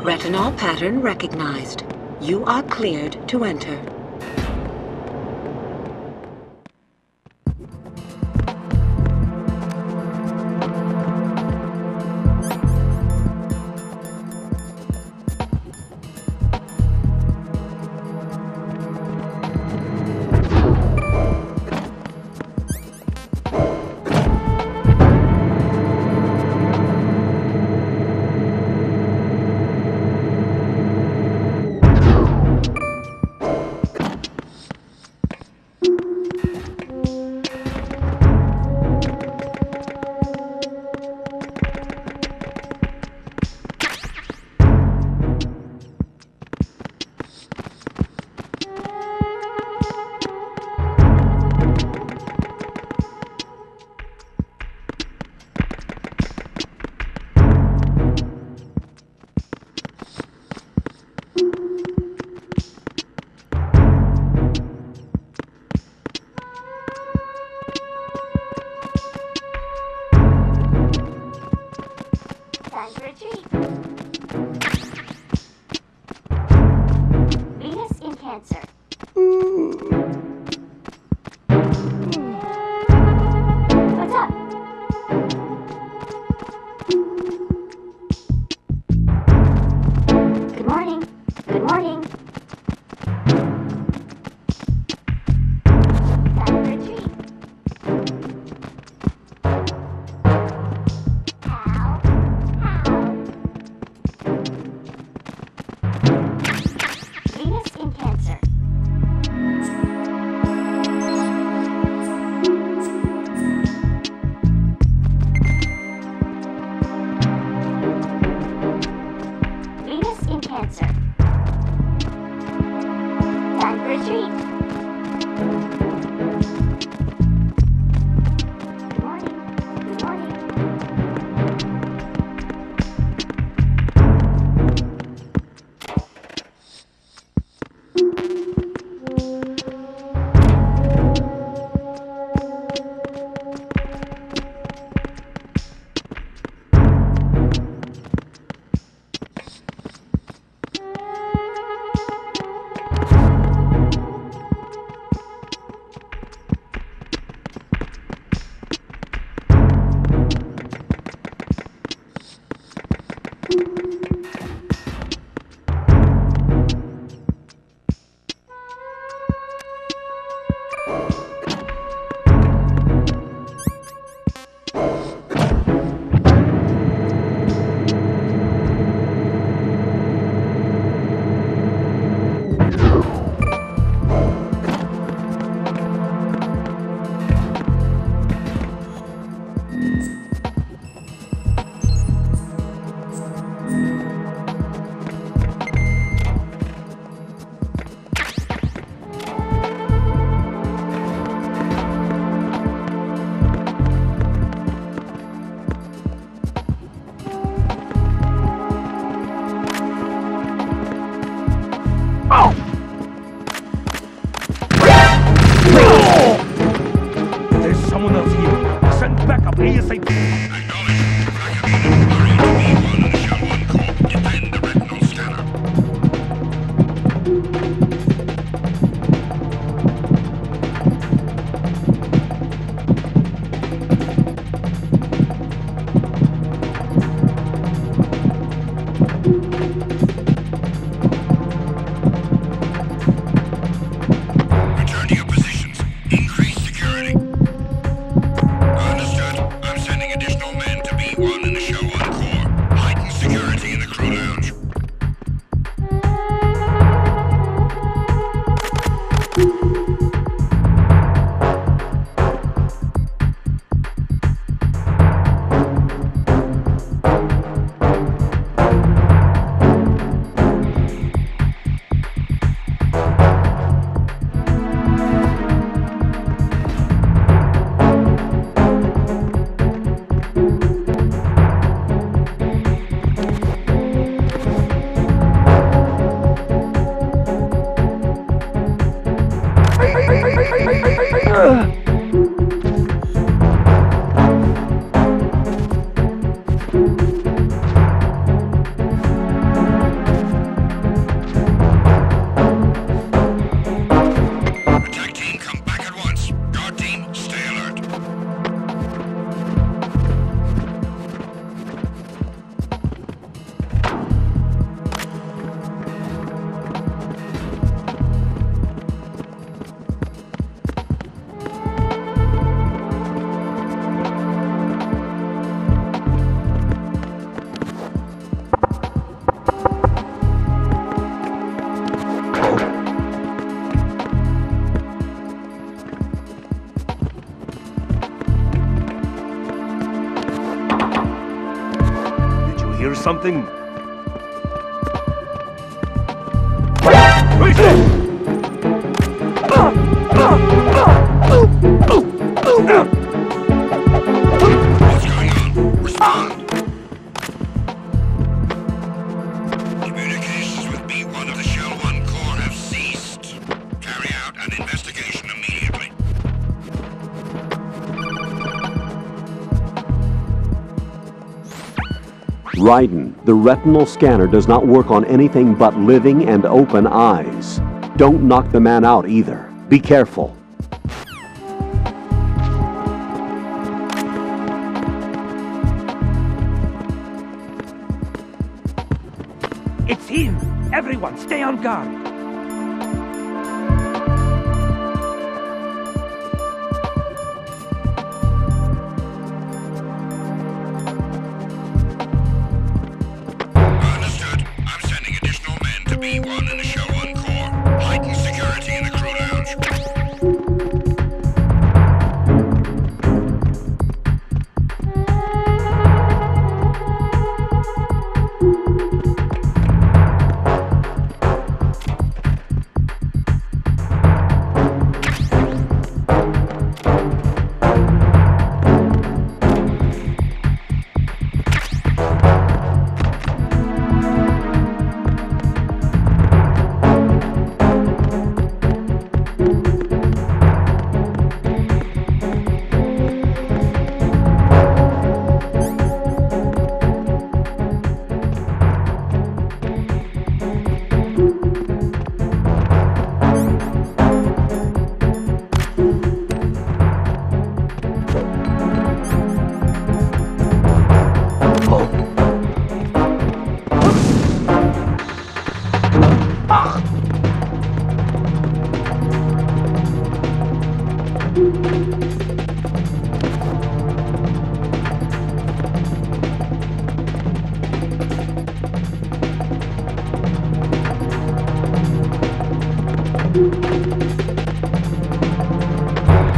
Retinol pattern recognized. You are cleared to enter. hear something? What's going on? Respond! Communications with B1 of the Shell 1 Core have ceased. Carry out an investigation immediately. Raiden, the retinal scanner does not work on anything but living and open eyes. Don't knock the man out either. Be careful. It's him! Everyone, stay on guard! Understood. I'm sending additional men to B1 in the Shell 1 Core. Heighten security in the crew lounge.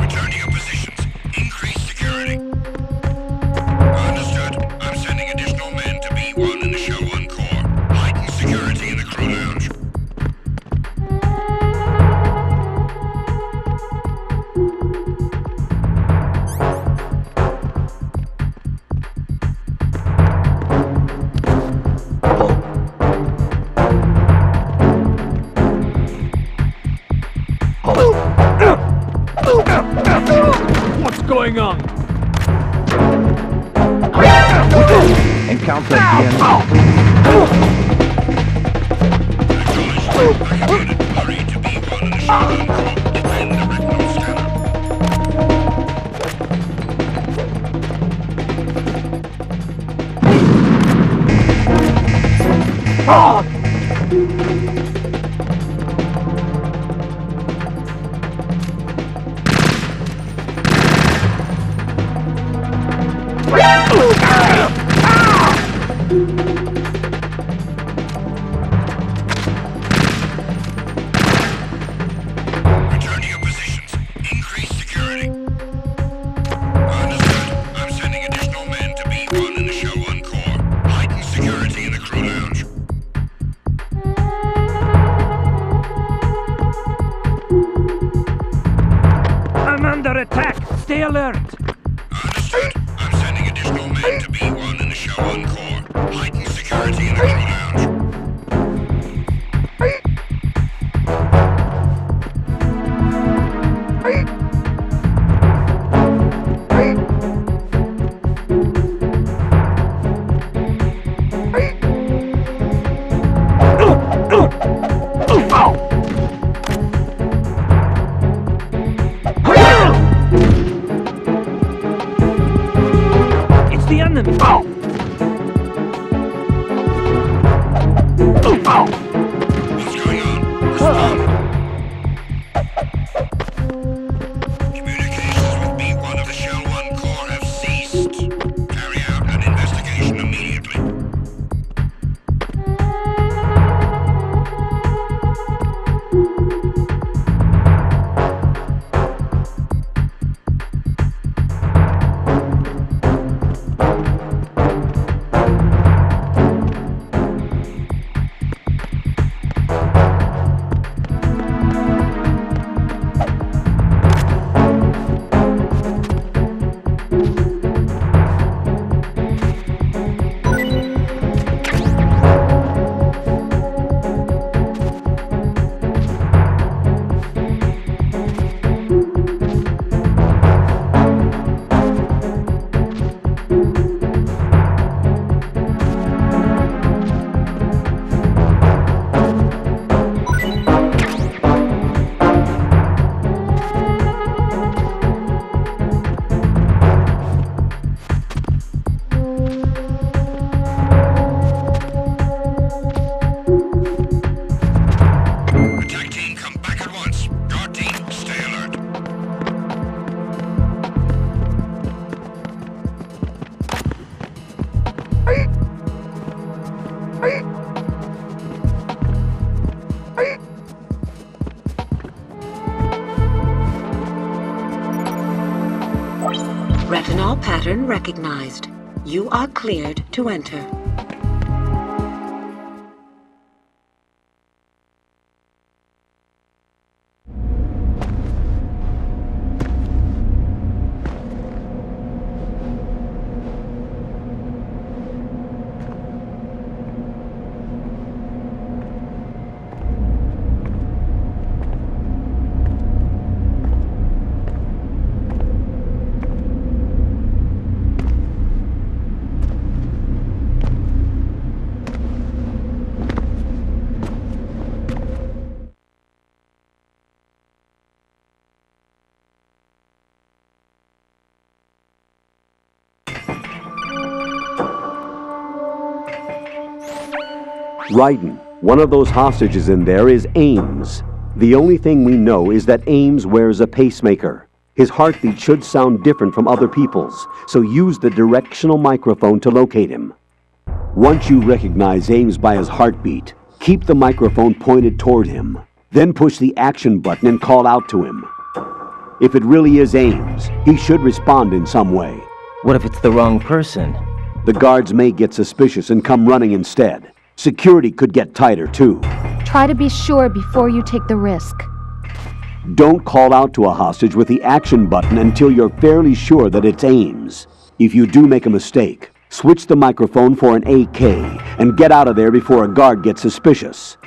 Return to your positions. Increase security. Understood. I'm sending additional men to B1 in the Shell 1 Core. Heighten security in the crew lounge. What's going on? Encounter DN. Acknowledged. Hurry to B1 in the Shell 1 Core. Defend the retinal scanner. Return to your positions. Increase security. Understood. I'm sending additional men to B1 in the Shell 1 Core. Heighten security in the crew lounge. I'm under attack! Stay alert! Understood. I'm sending additional men to B1 in the Shell 1 Core. Heighten security in the crew lounge. It's the enemy! What's going on? Respond. Communications with B1 of the Shell 1 Core have ceased. Carry out an investigation immediately. Retinol pattern recognized. You are cleared to enter. Raiden, one of those hostages in there is Ames. The only thing we know is that Ames wears a pacemaker. His heartbeat should sound different from other people's, so use the directional microphone to locate him. Once you recognize Ames by his heartbeat, keep the microphone pointed toward him. Then push the action button and call out to him. If it really is Ames, he should respond in some way. What if it's the wrong person? The guards may get suspicious and come running instead. Security could get tighter, too. Try to be sure before you take the risk. Don't call out to a hostage with the action button until you're fairly sure that it's Ames. If you do make a mistake, switch the microphone for an AK and get out of there before a guard gets suspicious.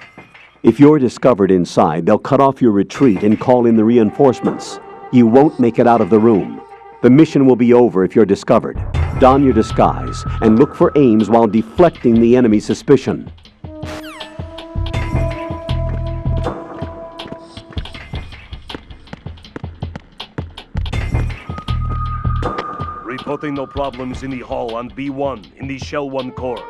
If you're discovered inside, they'll cut off your retreat and call in the reinforcements. You won't make it out of the room. The mission will be over if you're discovered. Don your disguise and look for Ames while deflecting the enemy's suspicion. Reporting no problems in the hall on B1 in the Shell 1 core.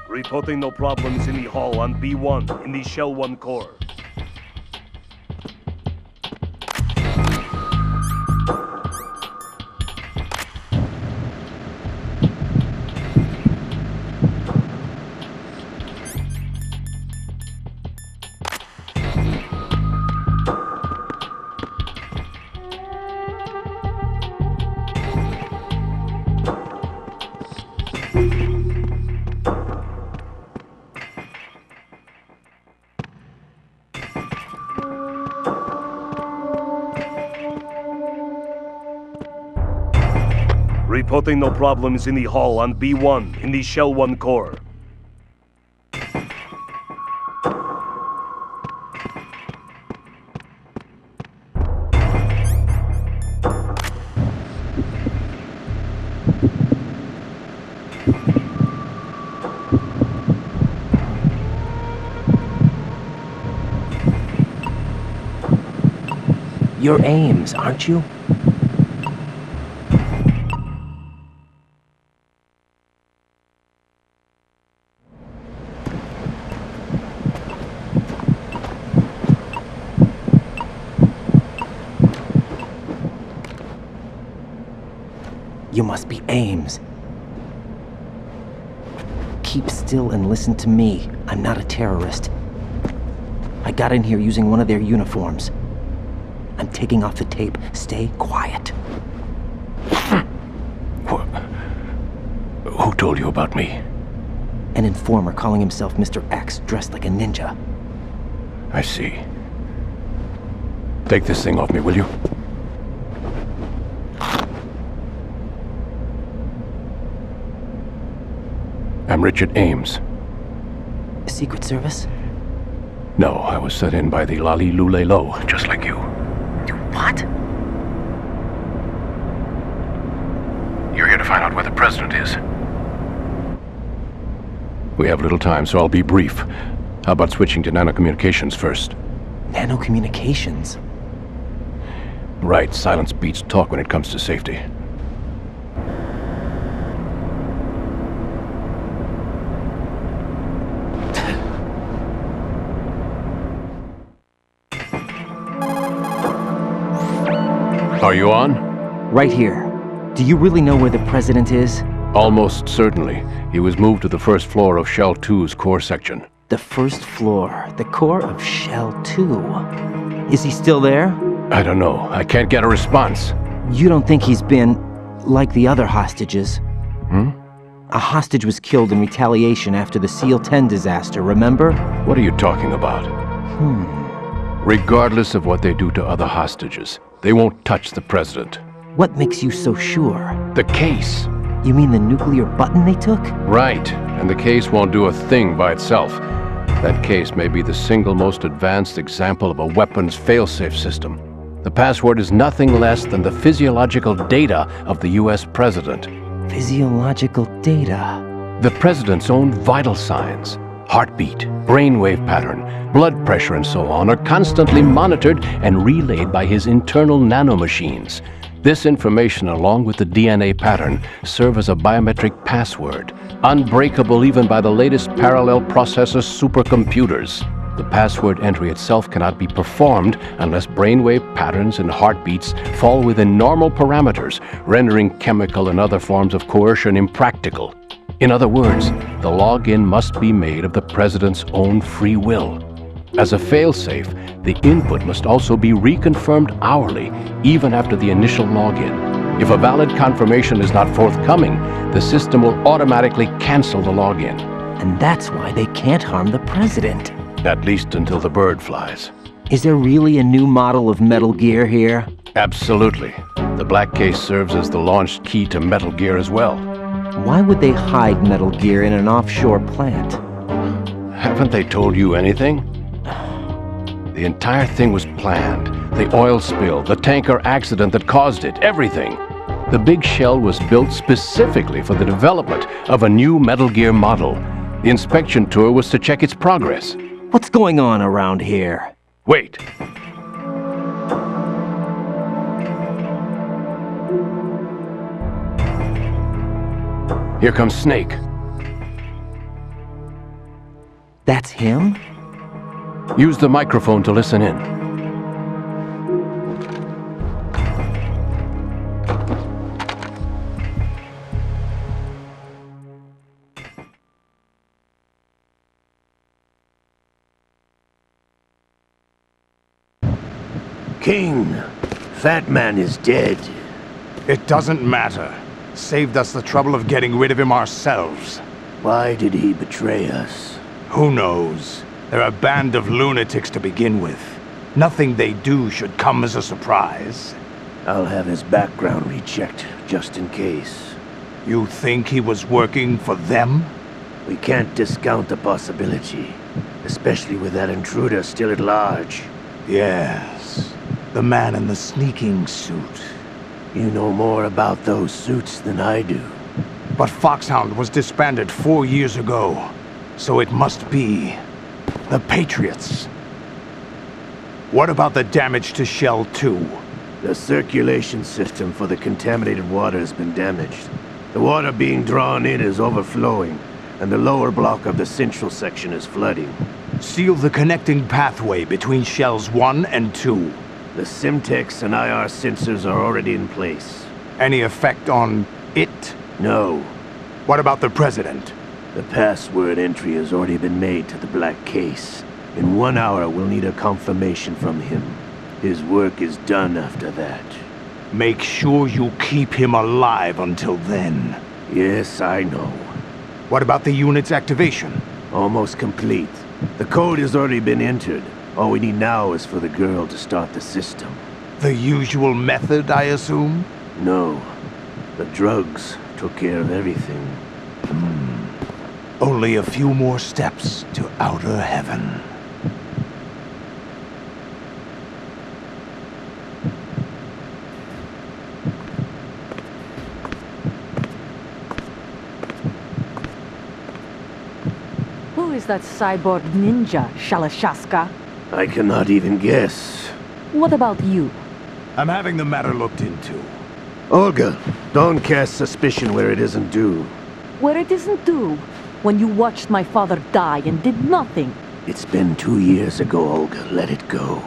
Reporting no problems in the hall on B1 in the Shell 1 core. Reporting no problems in the hall on B1 in the Shell 1 core. You're Ames, aren't you? You must be Ames. Keep still and listen to me. I'm not a terrorist. I got in here using one of their uniforms. I'm taking off the tape. Stay quiet. Who told you about me? An informer calling himself Mr. X, dressed like a ninja. I see. Take this thing off me, will you? I'm Richard Ames. Secret Service? No, I was set in by the Lali Lule Lo, just like you. What? You're here to find out where the president is. We have little time, so I'll be brief. How about switching to nanocommunications first? Nanocommunications? Right, silence beats talk when it comes to safety. Are you on? Right here. Do you really know where the president is? Almost certainly. He was moved to the first floor of Shell 2's core section. The first floor, the core of Shell 2. Is he still there? I don't know. I can't get a response. You don't think he's been like the other hostages? A hostage was killed in retaliation after the SEAL 10 disaster, remember? What are you talking about? Regardless of what they do to other hostages, they won't touch the president. What makes you so sure? The case. You mean the nuclear button they took? Right. And the case won't do a thing by itself. That case may be the single most advanced example of a weapons failsafe system. The password is nothing less than the physiological data of the US president. Physiological data? The president's own vital signs, heartbeat, brainwave pattern, blood pressure and so on, are constantly monitored and relayed by his internal nanomachines. This information, along with the DNA pattern, serve as a biometric password, unbreakable even by the latest parallel processor supercomputers. The password entry itself cannot be performed unless brainwave patterns and heartbeats fall within normal parameters, rendering chemical and other forms of coercion impractical. In other words, the login must be made of the president's own free will. As a failsafe, the input must also be reconfirmed hourly, even after the initial login. If a valid confirmation is not forthcoming, the system will automatically cancel the login. And that's why they can't harm the president. At least until the bird flies. Is there really a new model of Metal Gear here? Absolutely. The black case serves as the launch key to Metal Gear as well. Why would they hide Metal Gear in an offshore plant? Haven't they told you anything? The entire thing was planned. The oil spill, the tanker accident that caused it, everything. The big shell was built specifically for the development of a new Metal Gear model. The inspection tour was to check its progress. What's going on around here? Wait. Here comes Snake. That's him? Use the microphone to listen in. King, Fat Man is dead. It doesn't matter. Saved us the trouble of getting rid of him ourselves. Why did he betray us? Who knows? They're a band of lunatics to begin with. Nothing they do should come as a surprise. I'll have his background rechecked, just in case. You think he was working for them? We can't discount the possibility, especially with that intruder still at large. Yes, the man in the sneaking suit. You know more about those suits than I do. But Foxhound was disbanded 4 years ago, so it must be the Patriots. What about the damage to Shell 2? The circulation system for the contaminated water has been damaged. The water being drawn in is overflowing, and the lower block of the central section is flooding. Seal the connecting pathway between Shells 1 and 2. The Simtex and IR sensors are already in place. Any effect on it? No. What about the President? The password entry has already been made to the black case. In 1 hour, we'll need a confirmation from him. His work is done after that. Make sure you keep him alive until then. Yes, I know. What about the unit's activation? Almost complete. The code has already been entered. All we need now is for the girl to start the system. The usual method, I assume? No. The drugs took care of everything. Only a few more steps to outer heaven. Who is that cyborg ninja, Shalashaska? I cannot even guess. What about you? I'm having the matter looked into. Olga, don't cast suspicion where it isn't due. Where it isn't due? When you watched my father die and did nothing. It's been 2 years ago, Olga. Let it go.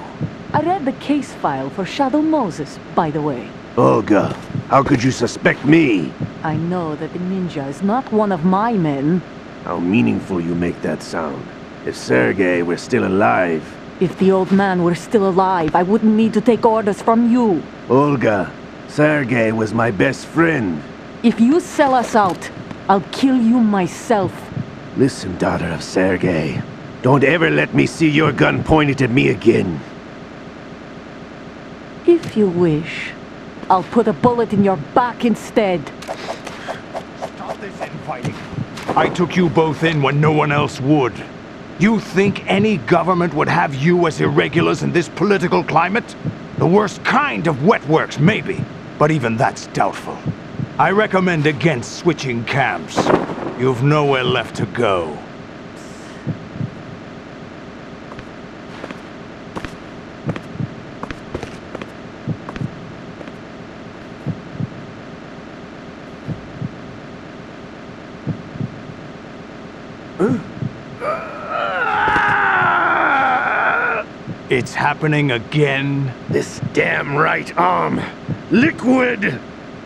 I read the case file for Shadow Moses, by the way. Olga, how could you suspect me? I know that the ninja is not one of my men. How meaningful you make that sound. If Sergei were still alive... If the old man were still alive, I wouldn't need to take orders from you. Olga, Sergei was my best friend. If you sell us out, I'll kill you myself. Listen, daughter of Sergei. Don't ever let me see your gun pointed at me again. If you wish, I'll put a bullet in your back instead. Stop this infighting. I took you both in when no one else would. You think any government would have you as irregulars in this political climate? The worst kind of wet works, maybe. But even that's doubtful. I recommend against switching camps. You've nowhere left to go. It's happening again? This damn right arm. Liquid!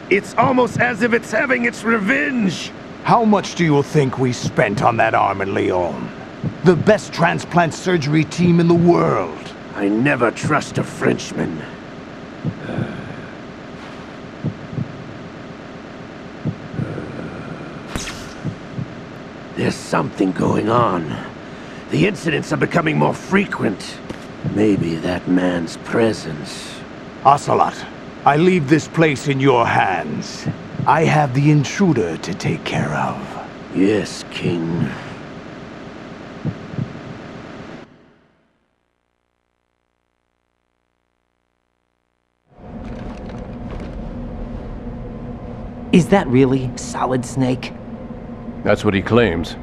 It's almost as if it's having its revenge! How much do you think we spent on that arm in Lyon? The best transplant surgery team in the world. I never trust a Frenchman. There's something going on. The incidents are becoming more frequent. Maybe that man's presence. Ocelot, I leave this place in your hands. I have the intruder to take care of. Yes, King. Is that really Solid Snake? That's what he claims.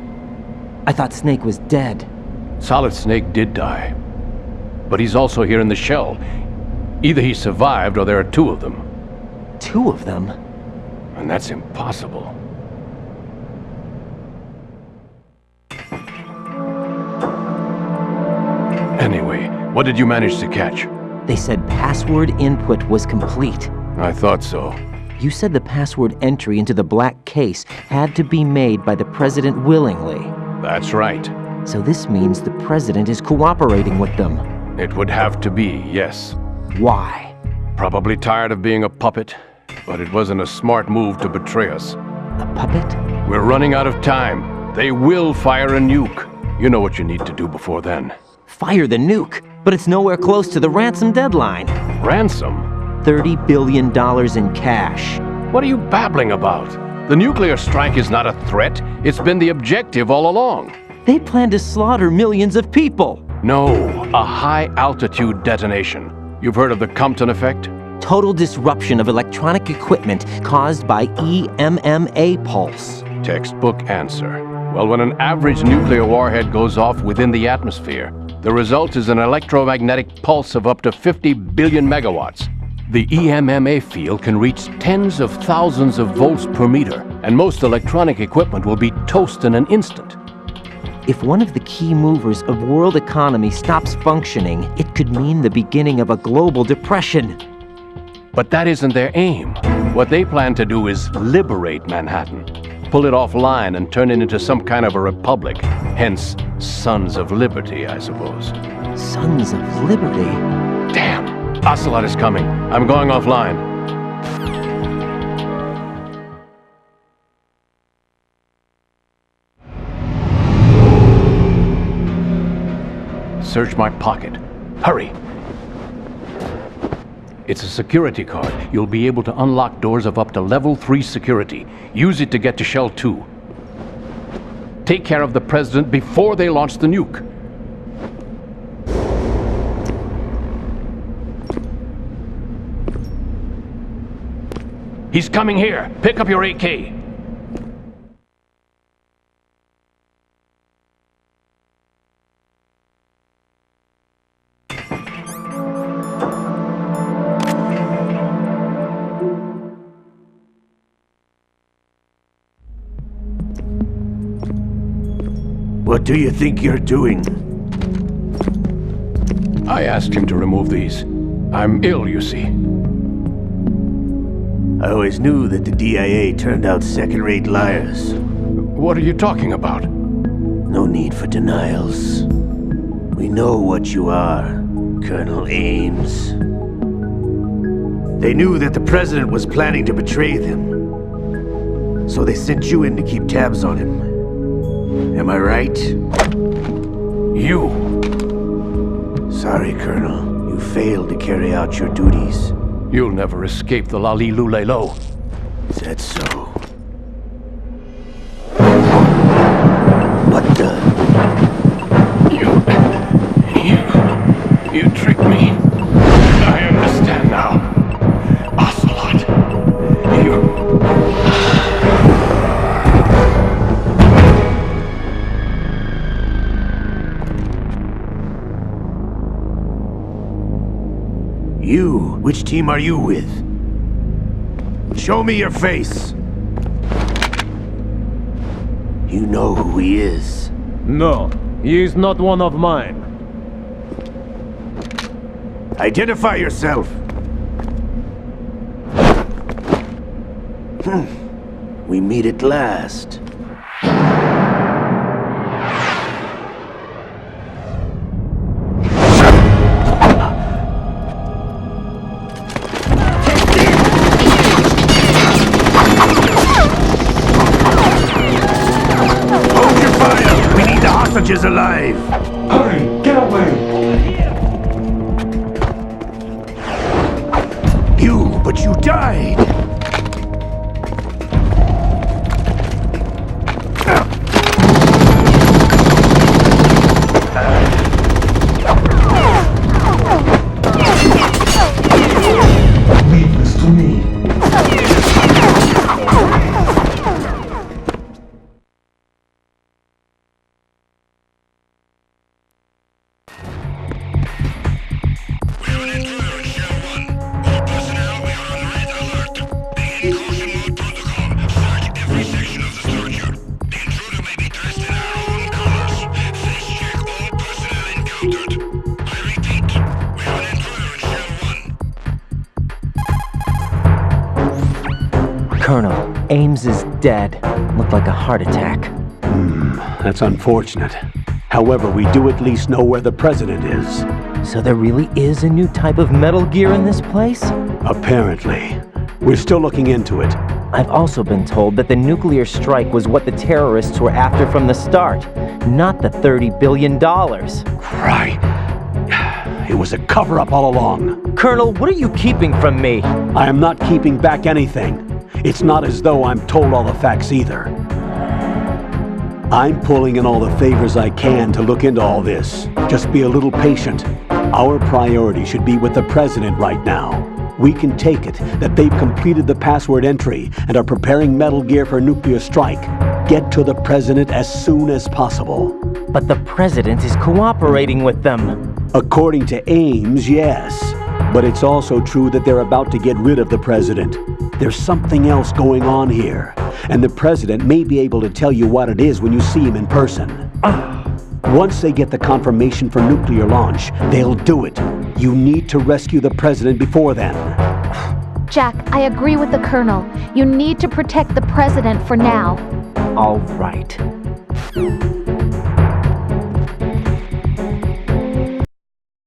I thought Snake was dead. Solid Snake did die. But he's also here in the shell. Either he survived or there are two of them. Two of them? And that's impossible. Anyway, what did you manage to catch? They said password input was complete. I thought so. You said the password entry into the black case had to be made by the president willingly. That's right. So this means the president is cooperating with them. It would have to be, yes. Why? Probably tired of being a puppet, but it wasn't a smart move to betray us. A puppet? We're running out of time. They will fire a nuke. You know what you need to do before then. Fire the nuke? But it's nowhere close to the ransom deadline. Ransom? $30 billion in cash. What are you babbling about? The nuclear strike is not a threat. It's been the objective all along. They plan to slaughter millions of people. No, a high-altitude detonation. You've heard of the Compton effect? Total disruption of electronic equipment caused by EMMA pulse. Textbook answer. Well, when an average nuclear warhead goes off within the atmosphere, the result is an electromagnetic pulse of up to 50 billion megawatts. The EMMA field can reach tens of thousands of volts per meter, and most electronic equipment will be toast in an instant. If one of the key movers of world economy stops functioning, it could mean the beginning of a global depression. But that isn't their aim. What they plan to do is liberate Manhattan. Pull it offline and turn it into some kind of a republic. Hence, Sons of Liberty, I suppose. Sons of Liberty? Damn! Ocelot is coming. I'm going offline. Search my pocket. Hurry! It's a security card. You'll be able to unlock doors of up to level 3 security. Use it to get to Shell 2. Take care of the president before they launch the nuke. He's coming here. Pick up your AK. What do you think you're doing? I asked him to remove these. I'm ill, you see. I always knew that the DIA turned out second-rate liars. What are you talking about? No need for denials. We know what you are, Colonel Ames. They knew that the President was planning to betray them. So they sent you in to keep tabs on him. Am I right? You! Sorry, Colonel. You failed to carry out your duties. You'll never escape the Lali Lulelo. Is that so? What the? You tricked me. I understand now. Ocelot. You? Which team are you with? Show me your face! You know who he is. No, he is not one of mine. Identify yourself! We meet at last. Is alive! Hurry! Get away! But you died! Leave this to me. Colonel, Ames is dead. Looked like a heart attack. That's unfortunate. However, we do at least know where the President is. So there really is a new type of Metal Gear in this place? Apparently. We're still looking into it. I've also been told that the nuclear strike was what the terrorists were after from the start, not the $30 billion. Right. It was a cover-up all along. Colonel, what are you keeping from me? I am not keeping back anything. It's not as though I'm told all the facts either. I'm pulling in all the favors I can to look into all this. Just be a little patient. Our priority should be with the President right now. We can take it that they've completed the password entry and are preparing Metal Gear for nuclear strike. Get to the President as soon as possible. But the President is cooperating with them. According to Ames, yes. But it's also true that they're about to get rid of the President. There's something else going on here, and the President may be able to tell you what it is when you see him in person. Once they get the confirmation for nuclear launch, they'll do it. You need to rescue the President before then. Jack, I agree with the Colonel. You need to protect the President for now. All right.